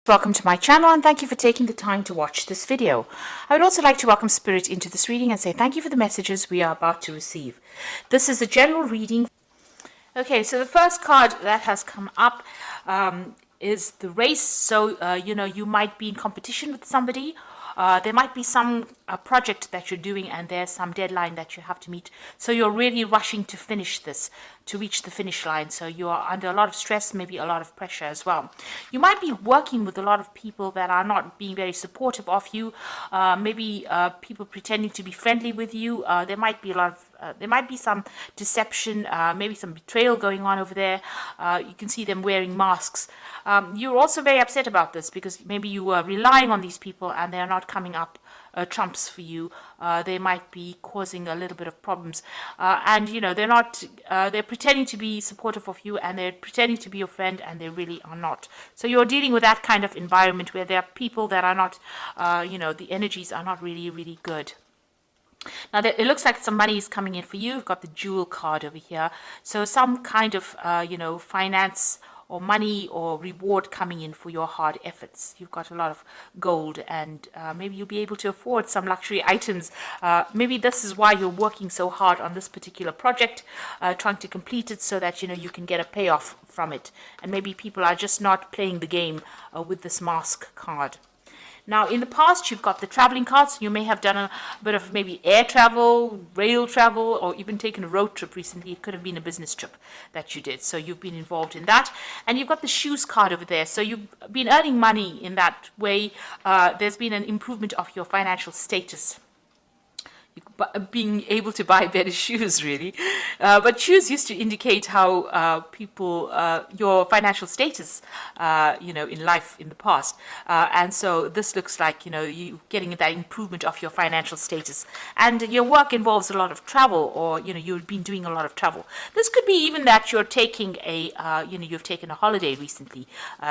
Welcome to my channel and thank you for taking the time to watch this video. I would also like to welcome Spirit into this reading and say thank you for the messages we are about to receive. This is a general reading. Okay, so the first card that has come up is the race. So, you might be in competition with somebody. There might be some project that you're doing and there's some deadline that you have to meet. So you're really rushing to finish this, to reach the finish line. So you are under a lot of stress, maybe a lot of pressure as well. You might be working with a lot of people that are not being very supportive of you. Maybe people pretending to be friendly with you. There might be some deception, maybe some betrayal going on over there. You can see them wearing masks. You're also very upset about this because maybe you were relying on these people and they're not coming up trumps for you. They might be causing a little bit of problems, and they're pretending to be supportive of you and they're pretending to be your friend and they really are not. So you're dealing with that kind of environment where there are people that are not, the energies are not really good. Now, it looks like some money is coming in for you. You've got the Jewel card over here. So some kind of, finance or money or reward coming in for your hard efforts. You've got a lot of gold and maybe you'll be able to afford some luxury items. Maybe this is why you're working so hard on this particular project, trying to complete it so that, you can get a payoff from it. And maybe people are just not playing the game with this mask card. Now, in the past, you've got the traveling cards. You may have done a bit of maybe air travel, rail travel, or even taken a road trip recently. It could have been a business trip that you did. So you've been involved in that. And you've got the shoes card over there. So you've been earning money in that way. There's been an improvement of your financial status. Being able to buy better shoes, really. But shoes used to indicate how your financial status, in life in the past. And so this looks like, you getting that improvement of your financial status. And your work involves a lot of travel, or, you've been doing a lot of travel. This could be even that you're taking you've taken a holiday recently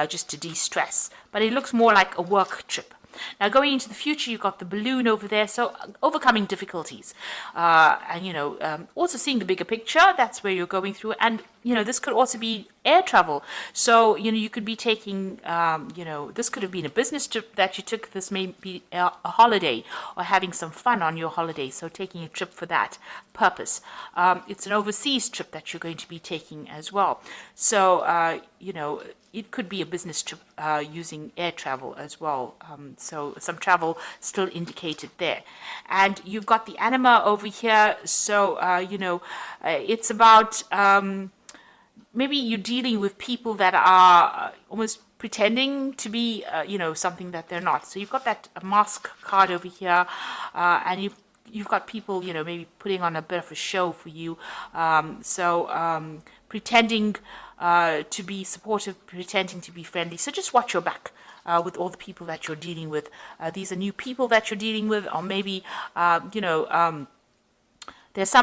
just to de-stress. But it looks more like a work trip. Now, going into the future, you've got the balloon over there, so overcoming difficulties. Also seeing the bigger picture, that's where you're going through. And, this could also be air travel. So, you could be taking, this could have been a business trip that you took. This may be a holiday or having some fun on your holiday. So taking a trip for that purpose. It's an overseas trip that you're going to be taking as well. So, it could be a business trip using air travel as well. So some travel still indicated there. And you've got the anima over here. So, it's about maybe you're dealing with people that are almost pretending to be, something that they're not. So you've got that mask card over here, and you've got people, maybe putting on a bit of a show for you. Pretending to be supportive, pretending to be friendly. So just watch your back with all the people that you're dealing with. These are new people that you're dealing with, or maybe, there's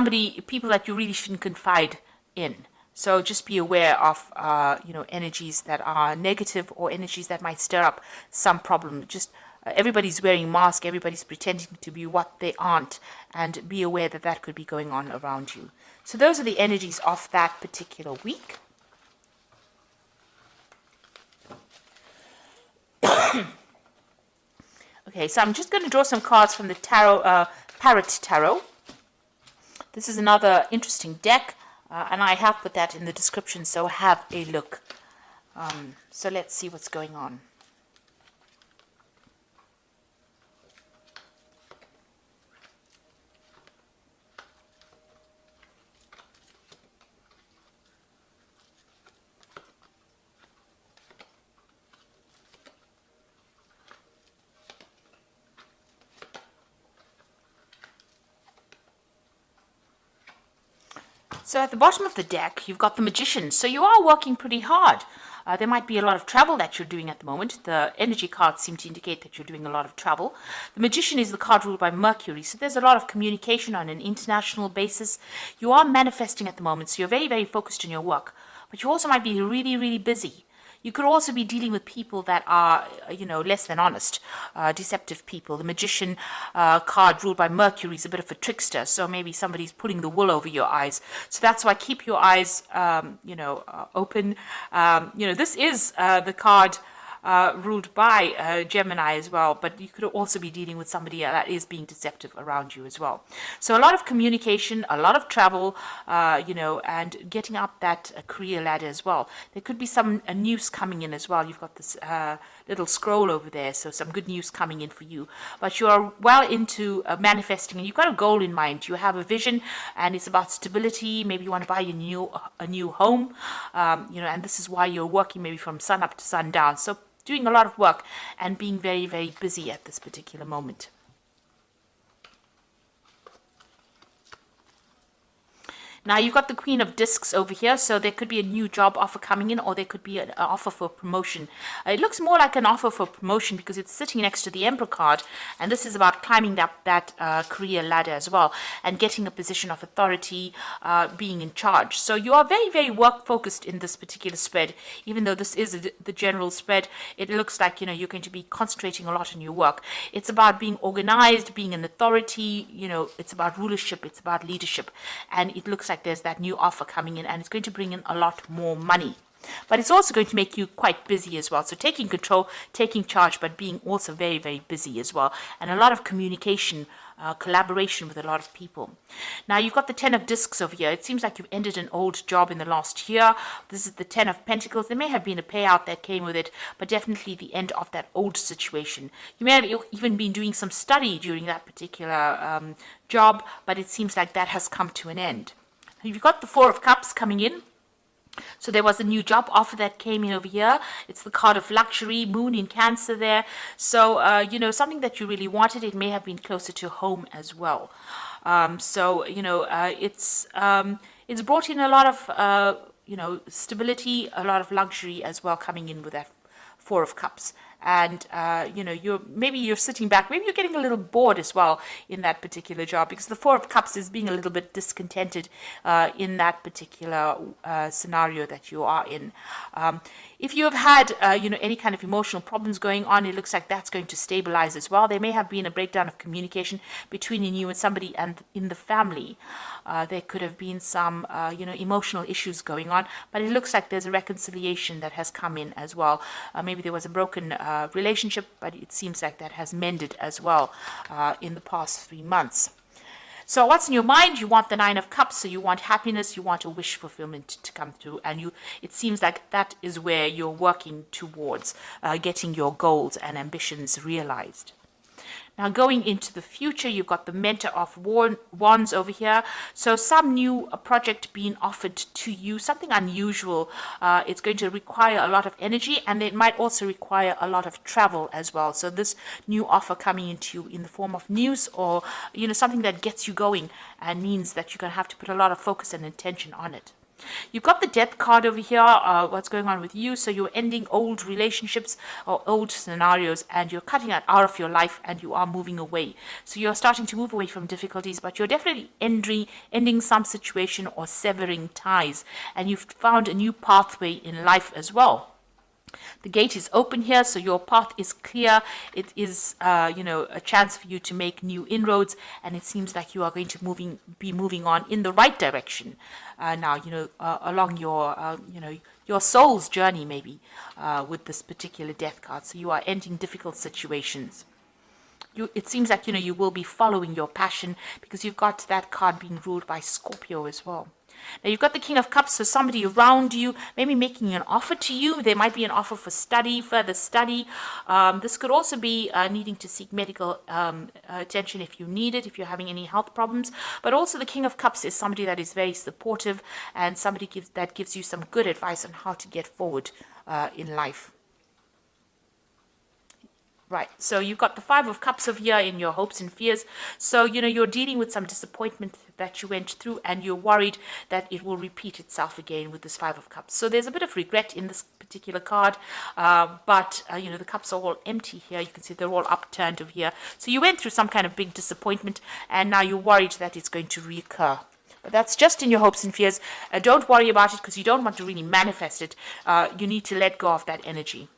people that you really shouldn't confide in. So just be aware of, energies that are negative or energies that might stir up some problem. Just everybody's wearing masks, everybody's pretending to be what they aren't, and be aware that that could be going on around you. So those are the energies of that particular week. Okay, so I'm just going to draw some cards from the tarot, Parrot Tarot. This is another interesting deck, and I have put that in the description, so have a look. So let's see what's going on. So at the bottom of the deck, you've got the Magician. So you are working pretty hard. There might be a lot of travel that you're doing at the moment. The energy cards seem to indicate that you're doing a lot of travel. The Magician is the card ruled by Mercury. So there's a lot of communication on an international basis. You are manifesting at the moment. So you're very, very focused on your work. But you also might be really busy. You could also be dealing with people that are, less than honest, deceptive people. The Magician card ruled by Mercury is a bit of a trickster, so maybe somebody's pulling the wool over your eyes. So that's why keep your eyes, open. This is the card ruled by Gemini as well, but you could also be dealing with somebody that is being deceptive around you as well. So a lot of communication, a lot of travel, and getting up that career ladder as well. There could be some news coming in as well. You've got this little scroll over there, so some good news coming in for you. But you are well into manifesting, and you've got a goal in mind. You have a vision, and it's about stability. Maybe you want to buy a new home, and this is why you're working maybe from sun up to sundown. So doing a lot of work and being very, very busy at this particular moment. Now you've got the Queen of Discs over here, so there could be a new job offer coming in, or there could be an offer for promotion. It looks more like an offer for promotion because it's sitting next to the Emperor card, and this is about climbing that career ladder as well, and getting a position of authority, being in charge. So you are very, very work focused in this particular spread. Even though this is the general spread, it looks like you're going to be concentrating a lot on your work. It's about being organized, being an authority. It's about rulership, it's about leadership, and it looks like there's that new offer coming in, and it's going to bring in a lot more money. But it's also going to make you quite busy as well. So taking control, taking charge, but being also very, very busy as well. And a lot of communication, collaboration with a lot of people. Now you've got the 10 of Discs over here. It seems like you've ended an old job in the last year. This is the 10 of Pentacles. There may have been a payout that came with it, but definitely the end of that old situation. You may have even been doing some study during that particular job, but it seems like that has come to an end. You've got the 4 of Cups coming in. So there was a new job offer that came in over here. It's the card of luxury, moon in Cancer there. So, something that you really wanted. It may have been closer to home as well. It's brought in a lot of, stability, a lot of luxury as well coming in with that 4 of Cups. And, you're sitting back, maybe you're getting a little bored as well in that particular job, because the 4 of Cups is being a little bit discontented in that particular scenario that you are in. If you have had, any kind of emotional problems going on, it looks like that's going to stabilize as well. There may have been a breakdown of communication between you and somebody and in the family. There could have been some, emotional issues going on, but it looks like there's a reconciliation that has come in as well. Maybe there was a broken relationship, but it seems like that has mended as well in the past 3 months. So what's in your mind? You want the 9 of Cups, so you want happiness, you want a wish fulfillment to come through, and it seems like that is where you're working towards getting your goals and ambitions realized. Now going into the future, you've got the Mentor of Wands over here. So some new project being offered to you, something unusual. It's going to require a lot of energy, and it might also require a lot of travel as well. So this new offer coming into you in the form of news, or something that gets you going and means that you're going to have to put a lot of focus and attention on it. You've got the Death card over here, what's going on with you. So you're ending old relationships or old scenarios, and you're cutting it out of your life, and you are moving away. So you're starting to move away from difficulties, but you're definitely ending some situation or severing ties, and you've found a new pathway in life as well. The gate is open here, so your path is clear. It is, a chance for you to make new inroads, and it seems like you are going to be moving on in the right direction now. Along your soul's journey, maybe with this particular Death card. So you are ending difficult situations. It seems like you will be following your passion, because you've got that card being ruled by Scorpio as well. Now you've got the King of Cups, so somebody around you maybe making an offer to you. There might be an offer for further study. This could also be needing to seek medical attention if you need it, if you're having any health problems. But also the King of Cups is somebody that is very supportive, and somebody that gives you some good advice on how to get forward in life. Right, so you've got the 5 of Cups over here in your hopes and fears. So, you're dealing with some disappointment that you went through, and you're worried that it will repeat itself again with this 5 of Cups. So there's a bit of regret in this particular card, but, the cups are all empty here. You can see they're all upturned over here. So you went through some kind of big disappointment, and now you're worried that it's going to reoccur. But that's just in your hopes and fears. Don't worry about it, because you don't want to really manifest it. You need to let go of that energy.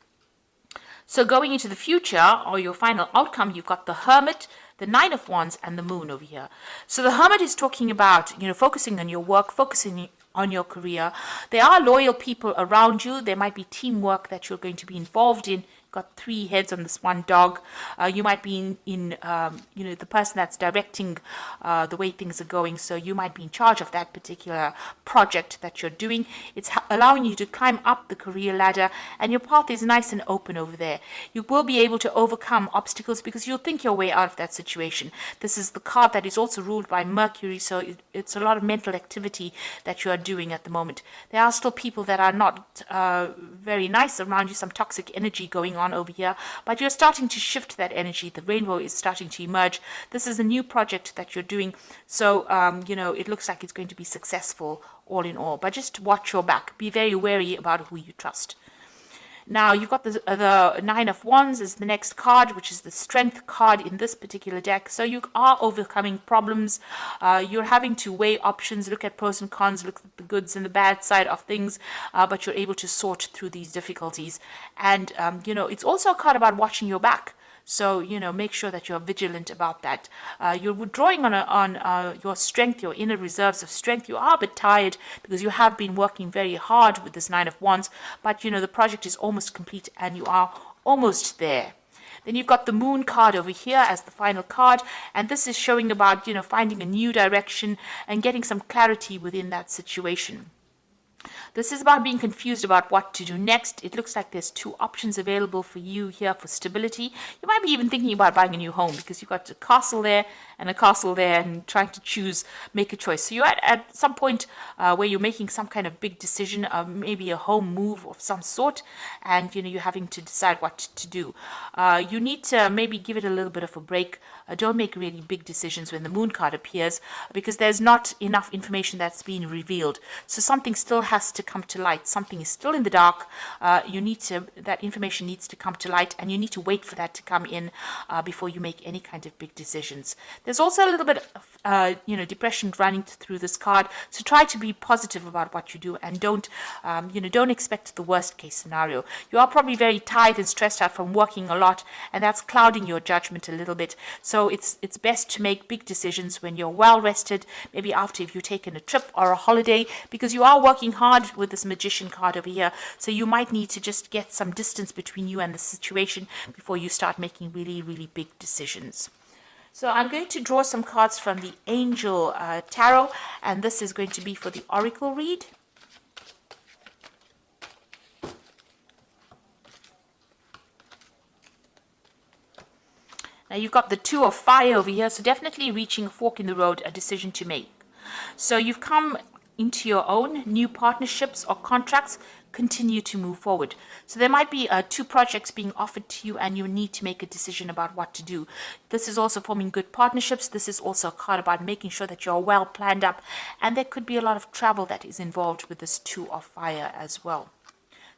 So going into the future, or your final outcome, you've got the Hermit, the 9 of Wands, and the Moon over here. So the Hermit is talking about, focusing on your work, focusing on your career. There are loyal people around you. There might be teamwork that you're going to be involved in got 3 heads on this one dog. You might be the person that's directing the way things are going. So you might be in charge of that particular project that you're doing. It's allowing you to climb up the career ladder, and your path is nice and open over there. You will be able to overcome obstacles because you'll think your way out of that situation. This is the card that is also ruled by Mercury, so it's a lot of mental activity that you are doing at the moment. There are still people that are not very nice around you, some toxic energy going on over here, but you're starting to shift that energy. The rainbow is starting to emerge. This is a new project that you're doing, so it looks like it's going to be successful all in all, but just watch your back. Be very wary about who you trust. Now, you've got the Nine of Wands is the next card, which is the Strength card in this particular deck. So you are overcoming problems. You're having to weigh options, look at pros and cons, look at the goods and the bad side of things, but you're able to sort through these difficulties. And, it's also a card about watching your back. So, make sure that you're vigilant about that. You're withdrawing on your strength, your inner reserves of strength. You are a bit tired because you have been working very hard with this Nine of Wands, but, the project is almost complete and you are almost there. Then you've got the Moon card over here as the final card, and this is showing about, finding a new direction and getting some clarity within that situation. This is about being confused about what to do next. It looks like there's 2 options available for you here for stability. You might be even thinking about buying a new home because you've got a castle there and a castle there and trying to make a choice. So you're at some point where you're making some kind of big decision, maybe a home move of some sort, and you're having to decide what to do. You need to maybe give it a little bit of a break. Don't make really big decisions when the Moon card appears because there's not enough information that's being revealed. So something still has to come to light. Something is still in the dark. That information needs to come to light, and you need to wait for that to come in before you make any kind of big decisions. There's also a little bit of depression running through this card. So try to be positive about what you do, and don't expect the worst case scenario. You are probably very tired and stressed out from working a lot, and that's clouding your judgment a little bit. So it's best to make big decisions when you're well rested, maybe after if you've taken a trip or a holiday, because you are working hard with this Magician card over here. So you might need to just get some distance between you and the situation before you start making really, really big decisions. So I'm going to draw some cards from the Angel Tarot, and this is going to be for the Oracle read. Now you've got the Two of Fire over here, so definitely reaching a fork in the road, a decision to make. So you've come into your own, new partnerships or contracts continue to move forward. So there might be 2 projects being offered to you and you need to make a decision about what to do. This is also forming good partnerships. This is also a card about making sure that you're well planned up, and there could be a lot of travel that is involved with this Two of Fire as well.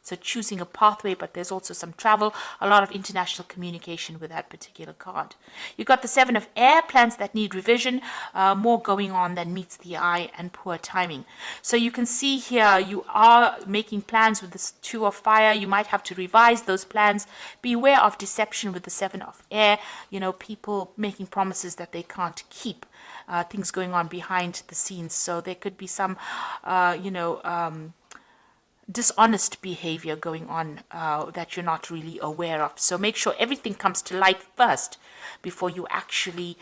So choosing a pathway, but there's also some travel, a lot of international communication with that particular card. You've got the Seven of Air, plans that need revision, more going on than meets the eye, and poor timing. So you can see here you are making plans with this Two of Fire. You might have to revise those plans. Beware of deception with the Seven of Air. People making promises that they can't keep. Things going on behind the scenes. So there could be some, dishonest behavior going on that you're not really aware of. So make sure everything comes to light first before you actually,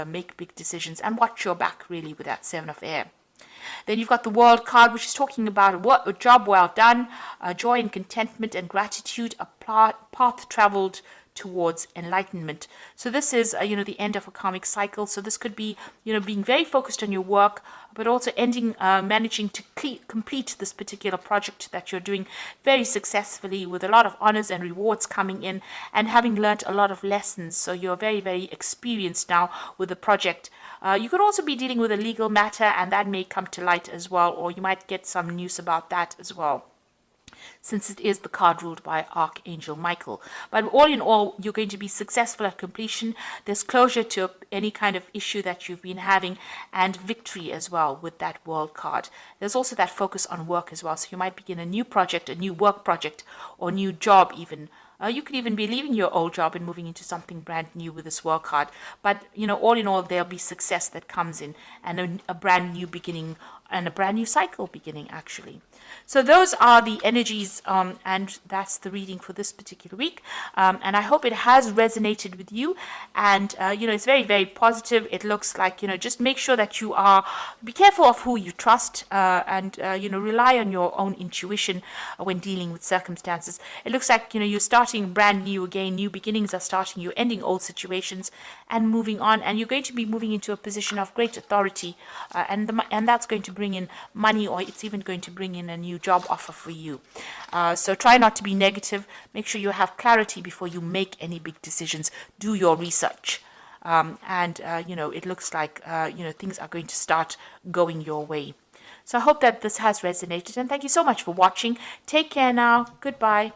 make big decisions, and watch your back really with that Seven of Air. Then you've got the World card, which is talking about a job well done, joy and contentment and gratitude, a path traveled towards enlightenment. So this is, the end of a karmic cycle. So this could be, being very focused on your work, but also managing to complete this particular project that you're doing very successfully with a lot of honors and rewards coming in, and having learned a lot of lessons. So you're very, very experienced now with the project. You could also be dealing with a legal matter, and that may come to light as well, or you might get some news about that as well, since it is the card ruled by Archangel Michael. But all in all, you're going to be successful at completion. There's closure to any kind of issue that you've been having, and victory as well with that World card. There's also that focus on work as well. So you might begin a new project, a new work project, or new job even. You could even be leaving your old job and moving into something brand new with this World card. But, all in all, there'll be success that comes in, and a brand new beginning and a brand new cycle beginning, actually. So those are the energies, and that's the reading for this particular week. And I hope it has resonated with you. And, it's very, very positive. It looks like, just make sure that be careful of who you trust, and, rely on your own intuition when dealing with circumstances. It looks like, you're starting brand new again. New beginnings are starting. You're ending old situations and moving on. And you're going to be moving into a position of great authority, and that's going to bring in money, or it's even going to bring in a new job offer for you. So try not to be negative. Make sure you have clarity before you make any big decisions. Do your research. It looks like, things are going to start going your way. So I hope that this has resonated, and thank you so much for watching. Take care now. Goodbye.